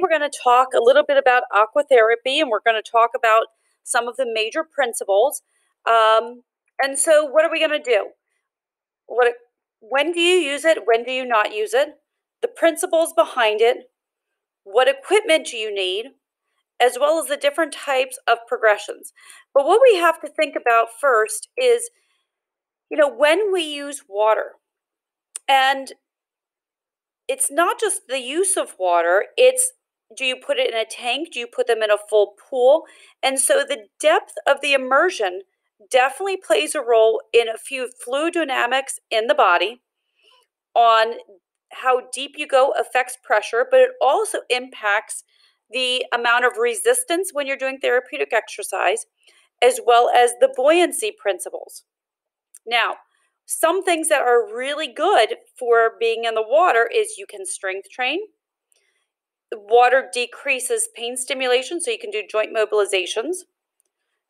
we're going to talk a little bit about aqua therapy, and we're going to talk about some of the major principles. And so what are we going to do? When do you use it? When do you not use it? The principles behind it. What equipment do you need? As well as the different types of progressions. But what we have to think about first is, when we use water, and it's not just the use of water, it's do you put it in a tank? Do you put them in a full pool? And so the depth of the immersion definitely plays a role in a few fluid dynamics in the body. On how deep you go affects pressure, but it also impacts the amount of resistance when you're doing therapeutic exercise, as well as the buoyancy principles. Now, some things that are really good for being in the water is you can strength train. Water decreases pain stimulation, so you can do joint mobilizations.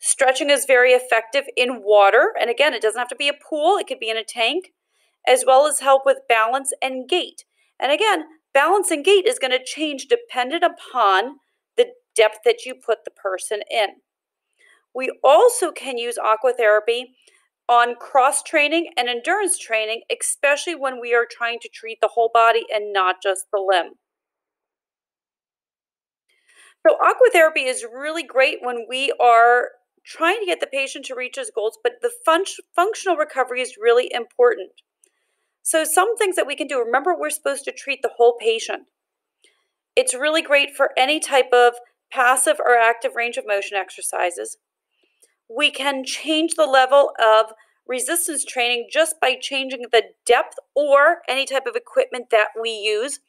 Stretching is very effective in water. And again, it doesn't have to be a pool. It could be in a tank, as well as help with balance and gait. And again, balance and gait is going to change dependent upon the depth that you put the person in. We also can use aqua therapy on cross training and endurance training, especially when we are trying to treat the whole body and not just the limb. So aqua therapy is really great when we are trying to get the patient to reach his goals, but the functional recovery is really important. So some things that we can do, remember we're supposed to treat the whole patient. It's really great for any type of passive or active range of motion exercises. We can change the level of resistance training just by changing the depth or any type of equipment that we use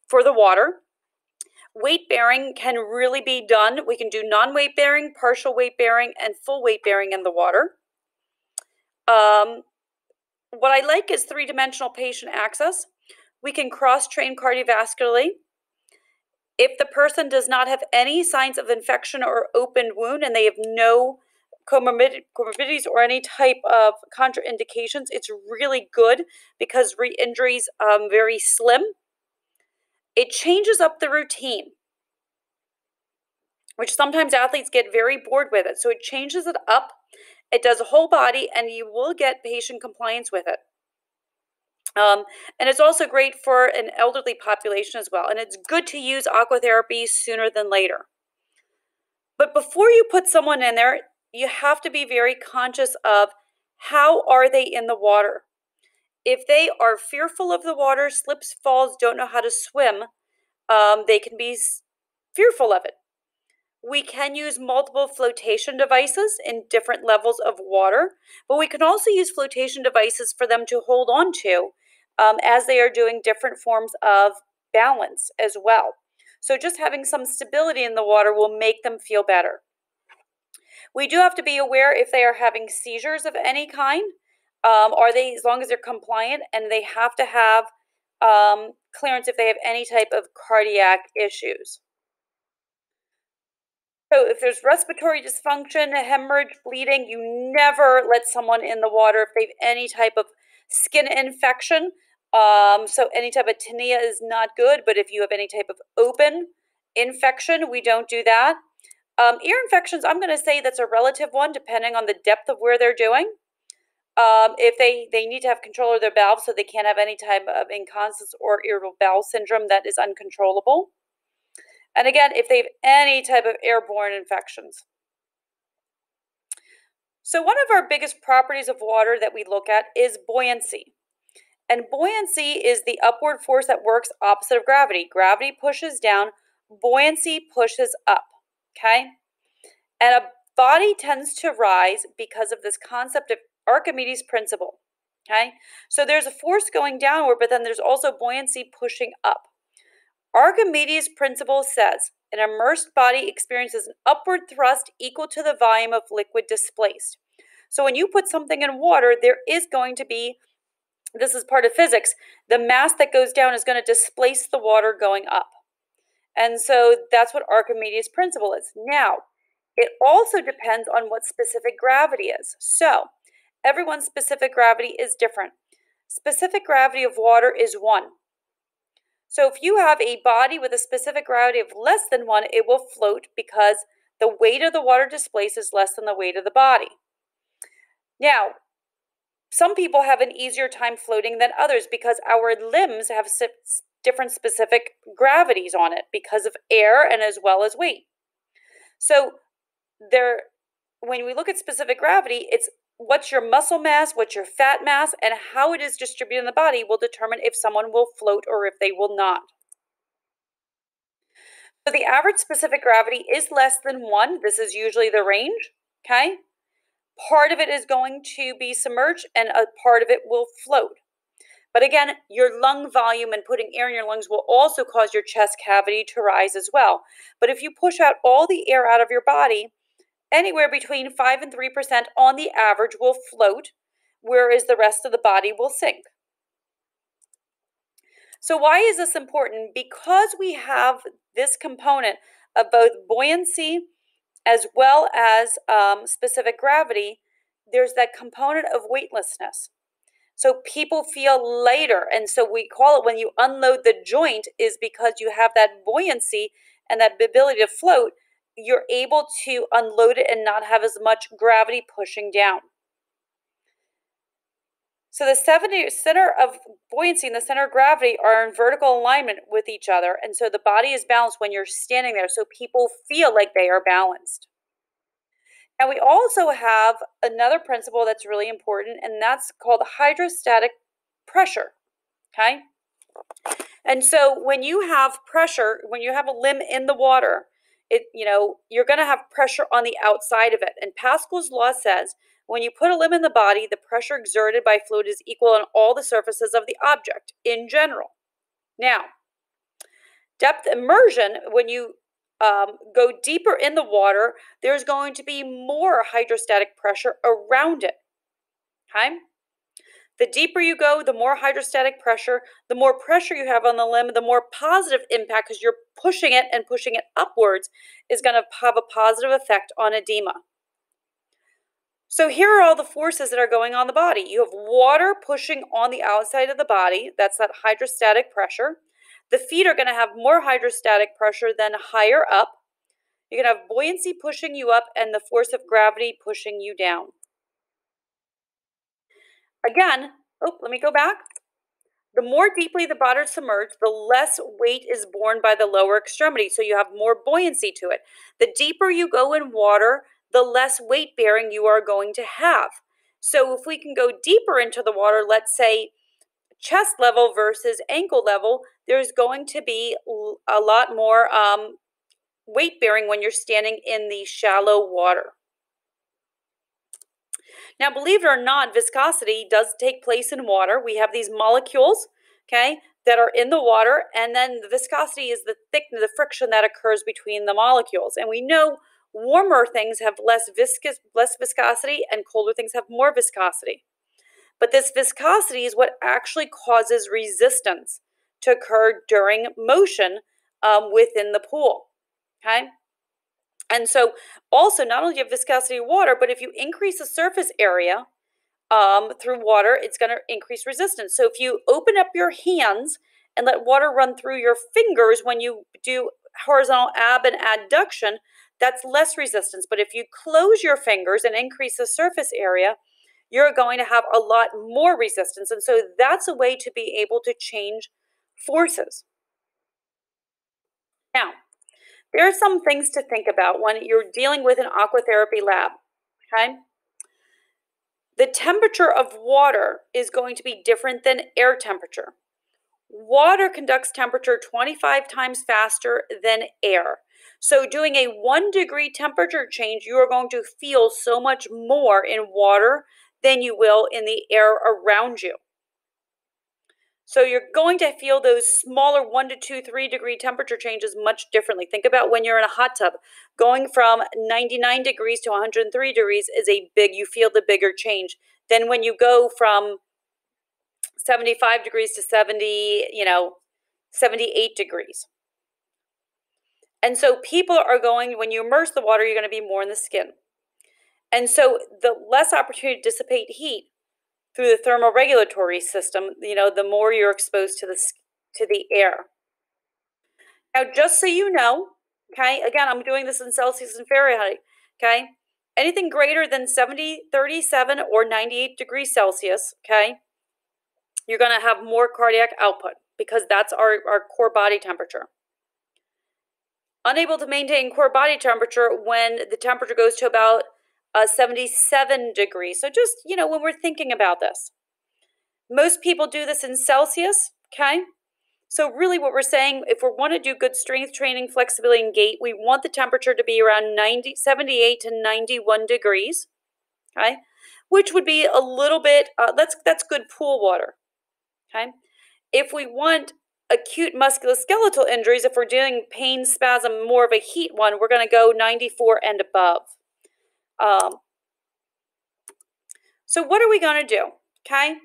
for the water. Weight bearing can really be done. We can do non-weight bearing, partial weight bearing, and full weight bearing in the water. What I like is three-dimensional patient access. We can cross-train cardiovascularly. If the person does not have any signs of infection or open wound and they have no comorbidities or any type of contraindications, it's really good because re-injury is very slim. It changes up the routine, which sometimes athletes get very bored with it. So it changes it up. It does a whole body, and you will get patient compliance with it. And it's also great for an elderly population as well. And it's good to use aqua therapy sooner than later. But before you put someone in there, you have to be very conscious of how are they in the water. If they are fearful of the water, slips, falls, don't know how to swim, they can be fearful of it. We can use multiple flotation devices in different levels of water, but we can also use flotation devices for them to hold on to as they are doing different forms of balance as well. So just having some stability in the water will make them feel better. We do have to be aware if they are having seizures of any kind. Are they, as long as they're compliant, and they have to have clearance if they have any type of cardiac issues. So if there's respiratory dysfunction, hemorrhage, bleeding, you never let someone in the water if they have any type of skin infection. So any type of tinea is not good, but if you have any type of open infection, we don't do that. Ear infections, I'm going to say that's a relative one, depending on the depth of where they're doing. If they need to have control of their valves, so they can't have any type of incontinence or irritable bowel syndrome that is uncontrollable. And again, if they have any type of airborne infections. So one of our biggest properties of water that we look at is buoyancy. And buoyancy is the upward force that works opposite of gravity. Gravity pushes down, buoyancy pushes up, okay? And a body tends to rise because of this concept of Archimedes' principle, okay? So there's a force going downward, but then there's also buoyancy pushing up. Archimedes' principle says an immersed body experiences an upward thrust equal to the volume of liquid displaced. So when you put something in water, there is going to be, this is part of physics, the mass that goes down is going to displace the water going up. And so that's what Archimedes' principle is. Now, it also depends on what specific gravity is. So everyone's specific gravity is different. Specific gravity of water is 1. So if you have a body with a specific gravity of less than 1, it will float because the weight of the water displaced is less than the weight of the body. Now, some people have an easier time floating than others because our limbs have different specific gravities on it because of air and as well as weight. So when we look at specific gravity, it's what's your muscle mass, what's your fat mass, and how it is distributed in the body will determine if someone will float or if they will not. So the average specific gravity is less than 1. This is usually the range, okay? Part of it is going to be submerged and a part of it will float. But again, your lung volume and putting air in your lungs will also cause your chest cavity to rise as well. But if you push out all the air out of your body, anywhere between 5 and 3% on the average will float, whereas the rest of the body will sink. So why is this important? Because we have this component of both buoyancy as well as specific gravity, there's that component of weightlessness. So people feel lighter, and so we call it when you unload the joint is because you have that buoyancy and that ability to float, you're able to unload it and not have as much gravity pushing down. So the center of buoyancy and the center of gravity are in vertical alignment with each other, and so the body is balanced when you're standing there, so people feel like they are balanced. And we also have another principle that's really important, and that's called hydrostatic pressure, okay? And so when you have pressure, when you have a limb in the water, you're going to have pressure on the outside of it. And Pascal's law says when you put a limb in the body, the pressure exerted by fluid is equal on all the surfaces of the object in general. Now, depth immersion, when you go deeper in the water, there's going to be more hydrostatic pressure around it. Okay? The deeper you go, the more hydrostatic pressure, the more pressure you have on the limb, the more positive impact because you're pushing it and pushing it upwards is going to have a positive effect on edema. So here are all the forces that are going on the body. You have water pushing on the outside of the body. That's that hydrostatic pressure. The feet are going to have more hydrostatic pressure than higher up. You're going to have buoyancy pushing you up and the force of gravity pushing you down. Again, let me go back. The more deeply the body is submerged, the less weight is borne by the lower extremity, so you have more buoyancy to it. The deeper you go in water, the less weight bearing you are going to have. So if we can go deeper into the water, let's say chest level versus ankle level, there's going to be a lot more weight bearing when you're standing in the shallow water. Now, believe it or not, viscosity does take place in water. We have these molecules, okay, that are in the water, and then the viscosity is the thickness, the friction that occurs between the molecules. And we know warmer things have less viscosity, and colder things have more viscosity. But this viscosity is what actually causes resistance to occur during motion within the pool, okay? And so also not only do you have viscosity of water, but if you increase the surface area through water, it's going to increase resistance. So if you open up your hands and let water run through your fingers when you do horizontal ab and adduction, that's less resistance. But if you close your fingers and increase the surface area, you're going to have a lot more resistance. And so that's a way to be able to change forces. Now, there are some things to think about when you're dealing with an aqua therapy lab, okay? The temperature of water is going to be different than air temperature. Water conducts temperature 25 times faster than air. So doing a 1 degree temperature change, you are going to feel so much more in water than you will in the air around you. So you're going to feel those smaller 1 to 2, 3 degree temperature changes much differently. Think about when you're in a hot tub. Going from 99 degrees to 103 degrees is you feel the bigger change than when you go from 75 degrees to 78 degrees. And so people are when you immerse the water, you're going to be more in the skin. And so the less opportunity to dissipate heat through the thermoregulatory system, the more you're exposed to the air. Now, just so you know, okay, again, I'm doing this in Celsius and Fahrenheit, okay? Anything greater than 70, 37, or 98 degrees Celsius, okay, you're going to have more cardiac output because that's our core body temperature. Unable to maintain core body temperature when the temperature goes to about 77 degrees. So just, when we're thinking about this, most people do this in Celsius, okay? So really what we're saying, if we want to do good strength training, flexibility, and gait, we want the temperature to be around 78 to 91 degrees, okay? Which would be a little bit, that's good pool water, okay? If we want acute musculoskeletal injuries, if we're doing pain, spasm, more of a heat one, we're going to go 94 and above. So what are we going to do, okay?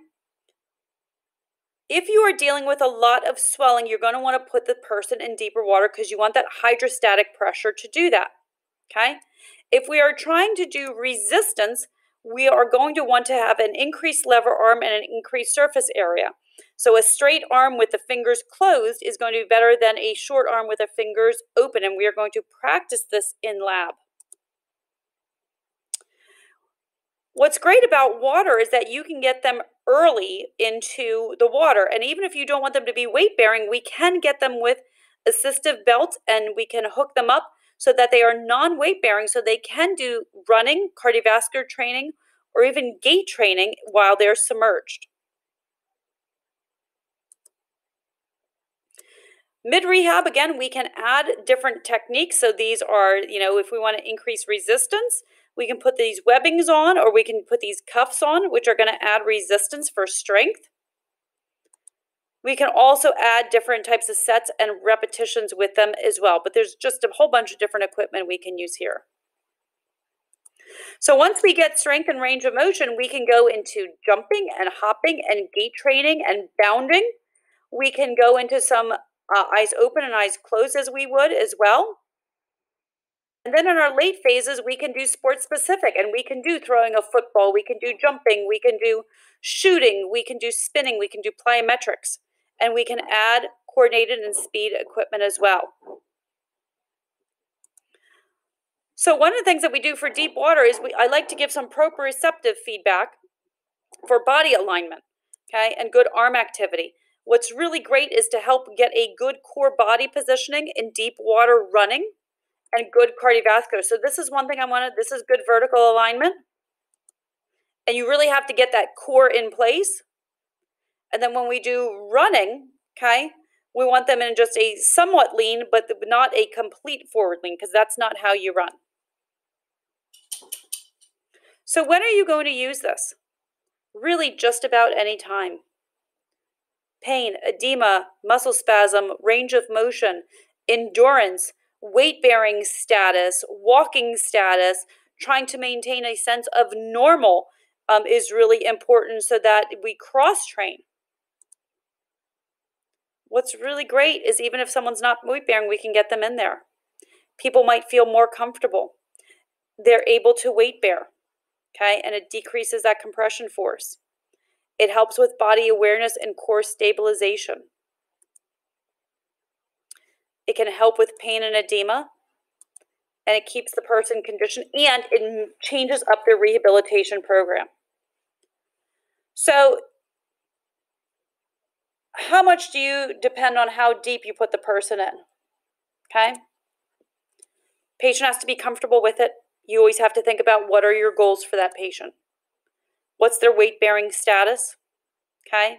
If you are dealing with a lot of swelling, you're going to want to put the person in deeper water because you want that hydrostatic pressure to do that, okay? If we are trying to do resistance, we are going to want to have an increased lever arm and an increased surface area. So a straight arm with the fingers closed is going to be better than a short arm with the fingers open, and we are going to practice this in lab. What's great about water is that you can get them early into the water. And even if you don't want them to be weight bearing, we can get them with assistive belts and we can hook them up so that they are non-weight bearing, so they can do running, cardiovascular training, or even gait training while they're submerged. Mid-rehab, again, we can add different techniques. So these are, if we want to increase resistance, we can put these webbings on, or we can put these cuffs on, which are going to add resistance for strength. We can also add different types of sets and repetitions with them as well, but there's just a whole bunch of different equipment we can use here. So once we get strength and range of motion, we can go into jumping and hopping and gait training and bounding. We can go into some eyes open and eyes closed as we would as well. And then in our late phases, we can do sport specific, and we can do throwing a football, we can do jumping, we can do shooting, we can do spinning, we can do plyometrics, and we can add coordinated and speed equipment as well. So one of the things that we do for deep water is I like to give some proprioceptive feedback for body alignment, okay, and good arm activity. What's really great is to help get a good core body positioning in deep water running and good cardiovascular. So this is one thing I wanted. This is good vertical alignment. And you really have to get that core in place. And then when we do running, okay, we want them in just a somewhat lean, but not a complete forward lean, because that's not how you run. So when are you going to use this? Really just about any time. Pain, edema, muscle spasm, range of motion, endurance, weight-bearing status, walking status, trying to maintain a sense of normal is really important so that we cross-train. What's really great is even if someone's not weight-bearing, we can get them in there. People might feel more comfortable. They're able to weight-bear, okay, and it decreases that compression force. It helps with body awareness and core stabilization. It can help with pain and edema, and it keeps the person conditioned, and it changes up their rehabilitation program. So how much do you depend on how deep you put the person in, okay? Patient has to be comfortable with it. You always have to think about what are your goals for that patient. What's their weight-bearing status, okay?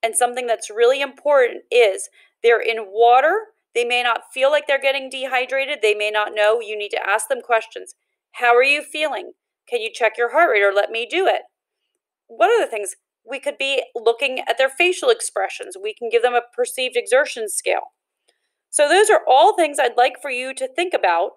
And something that's really important is they're in water. They may not feel like they're getting dehydrated. They may not know. You need to ask them questions. How are you feeling? Can you check your heart rate or let me do it? What are the things? We could be looking at their facial expressions. We can give them a perceived exertion scale. So those are all things I'd like for you to think about